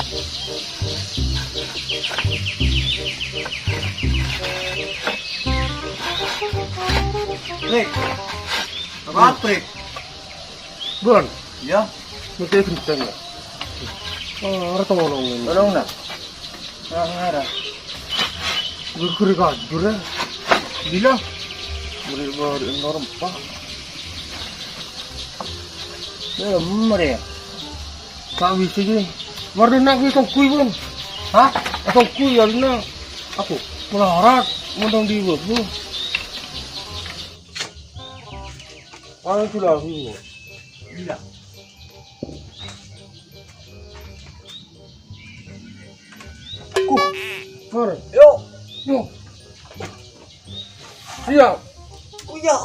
Trik. Apa trik? Bukan, Ya. mesti kenceng ya. Ora tolong. Tolong nak. Ngara. Gue kuri kajur ya. Gila. Beri enorm pak. Bener ya. Tak bisa je. Warna nak gue tongkui pun. Hah? Tongkui ya nak. Aku melarat, mendong di bebu. Apa itu lagi? Gila. Mari. Yuk. Yuk. Siap. Uya.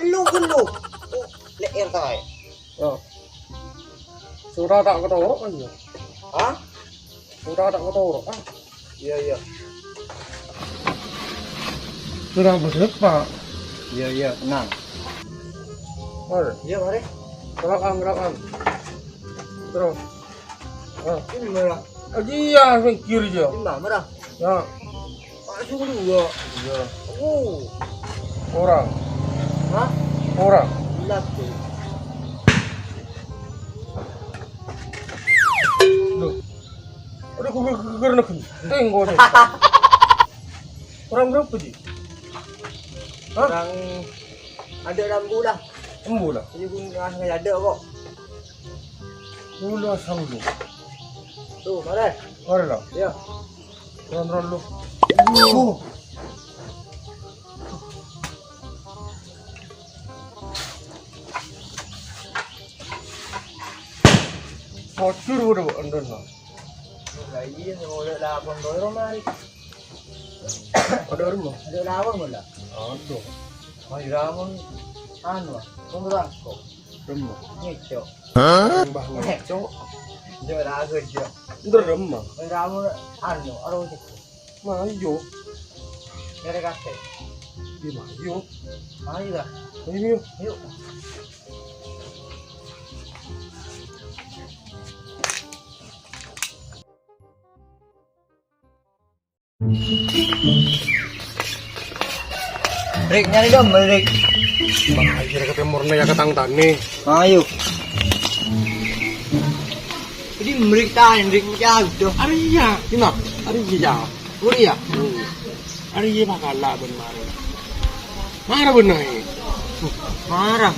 Lu kan lu. Leer tay. Ya. Sudah tak ketorok kan ya? Hah? Sudah tak ketorok kan? Iya iya. Sudah besar pak. Iya iya, tenang. Mari. Iya mari. Gerakan. Terus. Ini mana? Iya, yang kiri aja. Ini mana? Ya. Masuk dulu. Iya. Oh. Orang. Hah? Orang. Lihat tuh. Loh. Udah kuger nak. Tengok deh. Orang berapa sih? Hah? Orang ada lampu lah. Embu lah. Jadi pun nggak ada kok. Mula sanggup. Tuh, mari. Mari lah. Ya. Ron lu. Bocor udah andon lah. Lah iya, mau ada lapang doi mari. Ada rumah. Ada lapang mula. Ada. Mari ramon anu, tunggu kok. Rumah. Ngeco. Mbah ngaco. Dia ragu aja. Udah rumah. Mari ramon anu, aduh cek. Mayo. Nyari kakek. Di mayo. Mari lah. Ayo. Yuk. Rik, nyari dong, Rik. Bahaya kata murni ya ketang tani. Ayo. Jadi Rik tahan, Rik jauh tuh. Ariya, kenapa? Ariya. Uriya. Ariya bakala ben mare. Mare ben nai. Marah.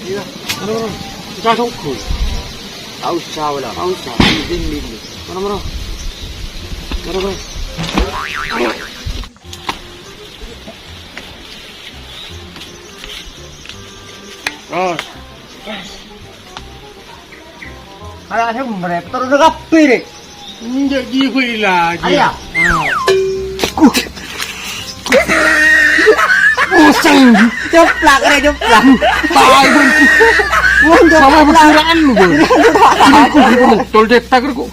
Iya. Mare. Kita tunggu. Tahu siapa lah. Tahu sah. Ini. Mare. Mare. Oh, Kalau saya mereka terus kapi Rik. jadi gue lagi. Ayah. Pusing. Jeplak, jeplak. Tai ben. Sama perkiraan lu, Bang. Tol cetak kok.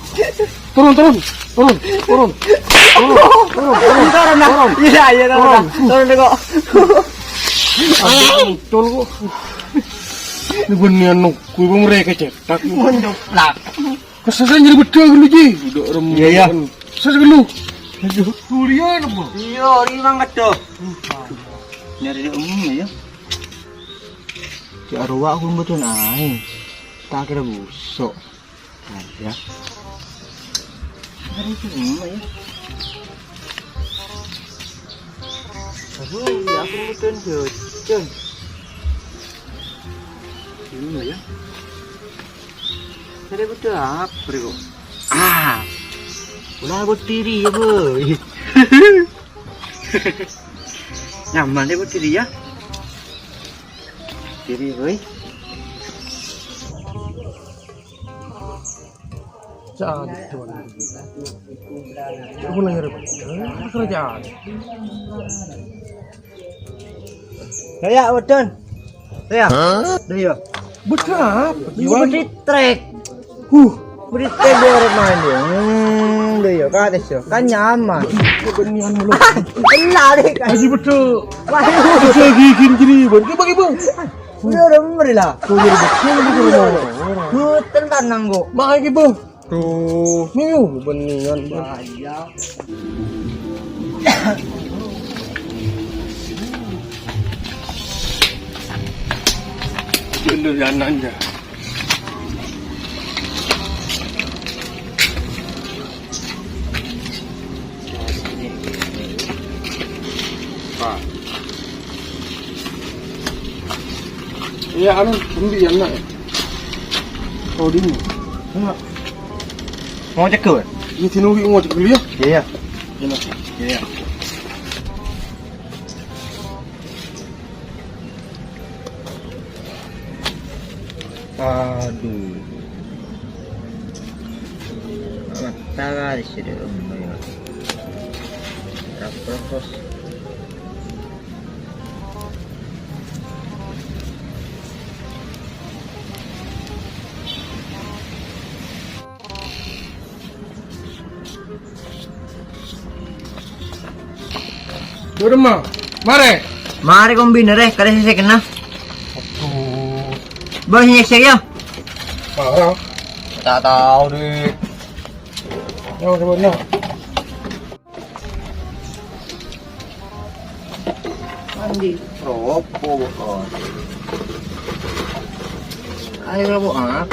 Turun. Turun. Iya, turun kok. Tol kok. Ini benian kuwi wong mereka cetak. Jeplak. Kesasan jadi bedol lu ji. Udah rem. Iya. Sesek lu. Kuliah apa? Iya, ini banget tuh. Nyari dia ya. Di arwah aku betul naik. Tak kira busuk. Ya. Hari itu ya. Aduh, ya aku betul jujur. Ini ya. Hari betul apa bro? Ulah berdiri ya boy. Nyaman deh berdiri ya. Diri boy. Jangan tuan. Aku nanya repot. Kerjaan. Ya betul. Ya. Dia. Betul apa? Beri trek. Beri trek dia orang main dia. Dia kan ada kan nyaman. Benian mulu. Enak deh kan. Haji betul. Wah. Lagi gini bagi bang. Udah beri lah. Kau jadi betul. Hutan tanang kok. Makai bang. Tuh, beningan Bahaya. Cenderan aja. Pak. Iya, anu pembiyan nak. Oh, dini. Enggak. Mau cek ke? Ini tinuri mau cek dulu ya. Iya. Iya. Iya. Aduh. Mata di sini ya. Terus. Udah mah, mare. Mari kombiner kada saya kena. Aduh, Bos nyek ya. parah. Tak tahu deh. Yang sebenarnya. Mandi. Ropo bos. Ayo ropo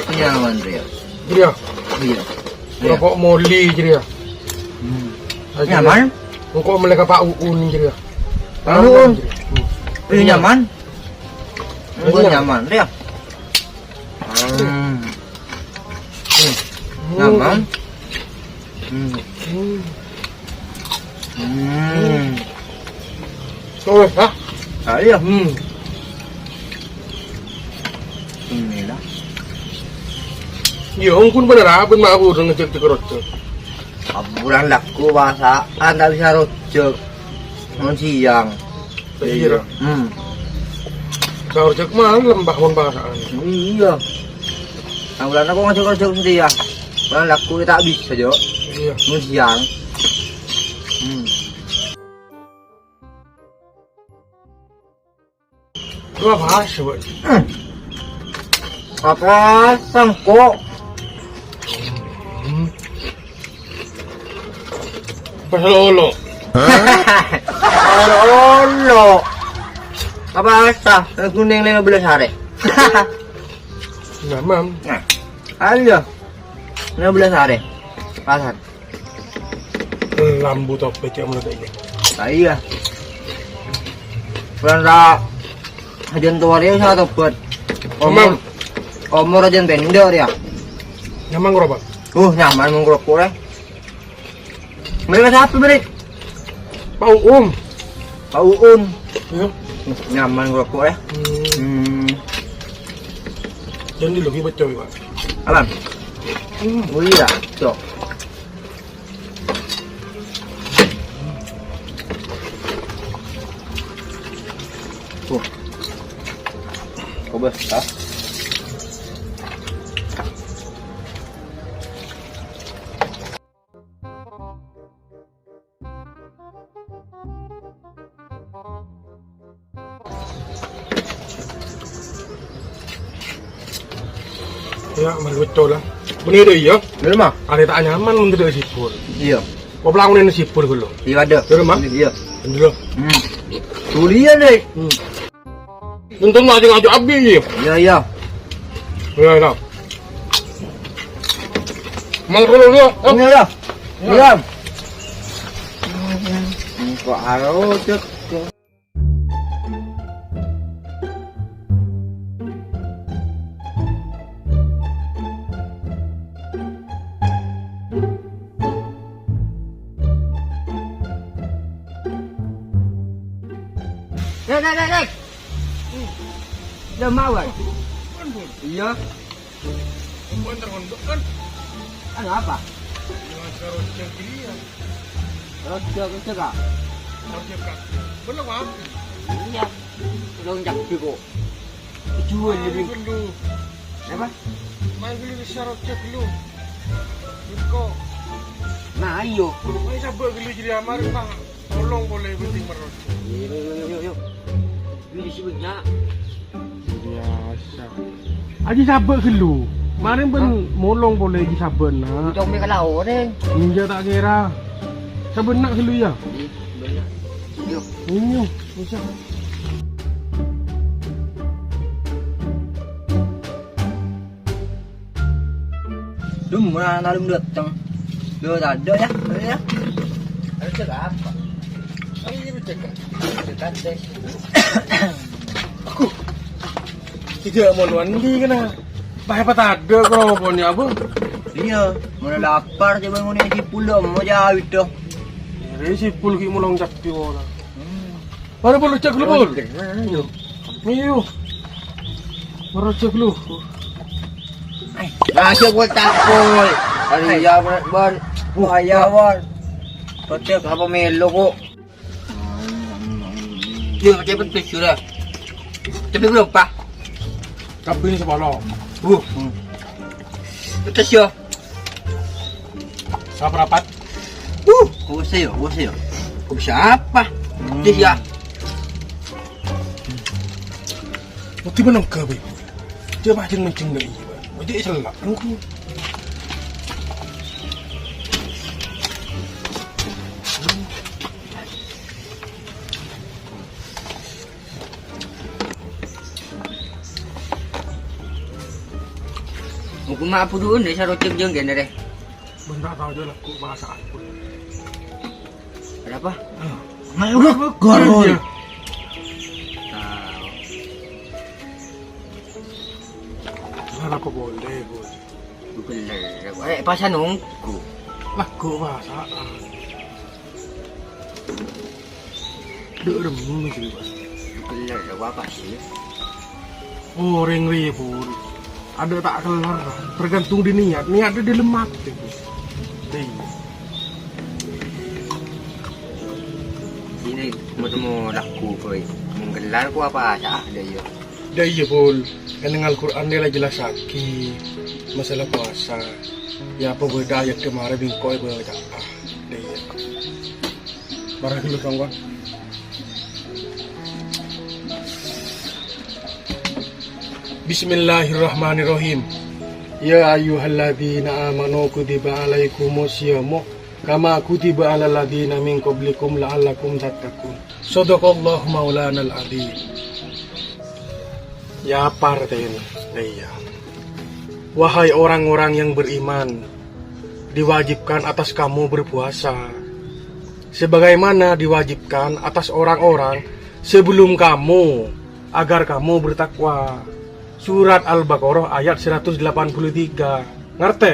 kenyaman dia. Jadi ya, Iya. berapa moli jadi ya. Nyaman? Engkau mereka Pak Uun jadi ya. Pak Uun? Ini Nyaman? Gue Iya. nyaman dia. Nyaman? Oh, hah? Iya. Inilah. Ya, ongkun bener apa mah aku udah ngecek kerot. Bulan laku bahasa, anda bisa rojok. Mau siang. Iya. Kalau cek mah lembah mon bahasaan. Iya. Nah, bulan aku ngajak rojok sendiri ya. Bulan laku tak bisa jo. Iya. Mau siang. Lu apa sih, Bang? Apa sangko? Pasal olo. Olo. Apa asa? Kuning 15 hari. Nah, mam. Nah, ayo. 15 hari. Pasar. Lambu top pecah mulai kayak Iya. Bulan ra hajan tua dia sa topet. Mam. Omor hajan vendor ya. Nyaman berapa? Nyaman mengkurok kurang. Mereka siapa beri? Pak Pak Uun. Ya. Nyaman kurok kurang. Jadi lebih baca Pak. Alam. Iya, cok. Kau besar. Ya, mari betul lah. Bener deh ya. Di rumah? Ada tak nyaman menteri sipur. Iya. Kau pelakuin ini sipur dulu. Iya ada. Di rumah? Iya. Dulu. Tulian deh. Tentu ngajak abi. Iya iya. Ya, ya. Mang dulu dia. Iya iya. Iya. Kok harus cek. Dek. Udah mau kan? Iya. Bentar kan. Ada apa? Rojak dia. Rojak ah? Rojak kak. Bener Pak? Iya. Lonjak juga. Jual lebih. Dulu. Apa? Main dulu bisa rojak dulu. Buko. Nah, ayo. Main sabak dulu jadi amar Pak. Tolong boleh penting merojak. Yuk. Ini disebutnya biasa. Aji sabak dulu. Marin ben molong boleh di saben nak. Trong cái lẩu đấy. Ninja tak kira. Saben nak dulu ya. Yuk. Ini bisa. Đúng mà nó đúng được trong. Đưa ra đỡ nhá. Đỡ nhá. Ada cakap apa? Ini bercakap. Dekat deh. Aku tidak mau mandi kena. Bahaya ada kerobohnya abang. Iya, mana lapar je bangun ni pulau mau jauh itu. Resi pul ki mulong jakti wala. Mana pul cek lu pul? Miu. Mana cek lu? Masuk buat takul. Hari ya ber. Wah ya ber. Betul apa melo kok. Dia macam betul sudah. Tapi belum pak. Tapi ini sepuluh. Betul sih. Siapa rapat? Kau saya. Kau siapa? Dia. Mesti menang ke be. Dia macam mencing dari. Jadi salah. Aku. Mungkin apa dulu ni saya rocek jeng gini deh. Benda tahu je lah aku bahasa aku. Ada apa? Mayu gol. Mana aku boleh bos. Bukan. Pasal nunggu. Laku bahasa. Dek demi sih bos. Bukan apa sih? Oh ring ribut. Ada tak kelar, tergantung di niat. Niatnya di lemak tu. Ini mau laku koi. Menggelar ku apa aja dia. Dia pun. Kan dengan Al-Quran dia lah jelas sakit masalah puasa. Ya apa beda ayat kemarin bingkoi baca. Dia. Barang dulu kawan. Bismillahirrahmanirrahim. Ya ayyuhalladzina amanu kutiba alaikumus syamu kama kutiba alal ladzina min qablikum la'allakum tattaqun. Shadaqallahu maulanal adzim. Ya parten daya. Wahai orang-orang yang beriman, diwajibkan atas kamu berpuasa sebagaimana diwajibkan atas orang-orang sebelum kamu agar kamu bertakwa. Surat Al-Baqarah ayat 183. Ngerti?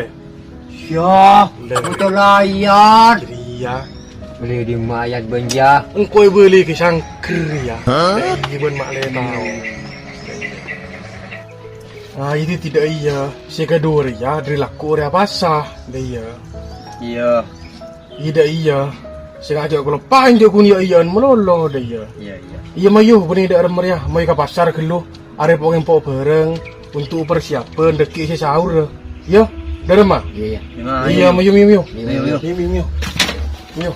Ya, betul ayat. Iya. Beli di mayat benja. Engkau beli ke sangker ya. Dari ben mak le tahu. Ah ini tidak iya. Segador ya dari laku area pasah. Dia. Iya. Tidak iya. Sengaja kalau panjang kunia iyan melolo dia. Iya. Iya mayu benih dak meriah. Mayu ke pasar keluh. Are pokoknya pok bareng untuk persiapan deki sahur. Ya, dah mah. Iya. Iya, mayu. Iya. Miu.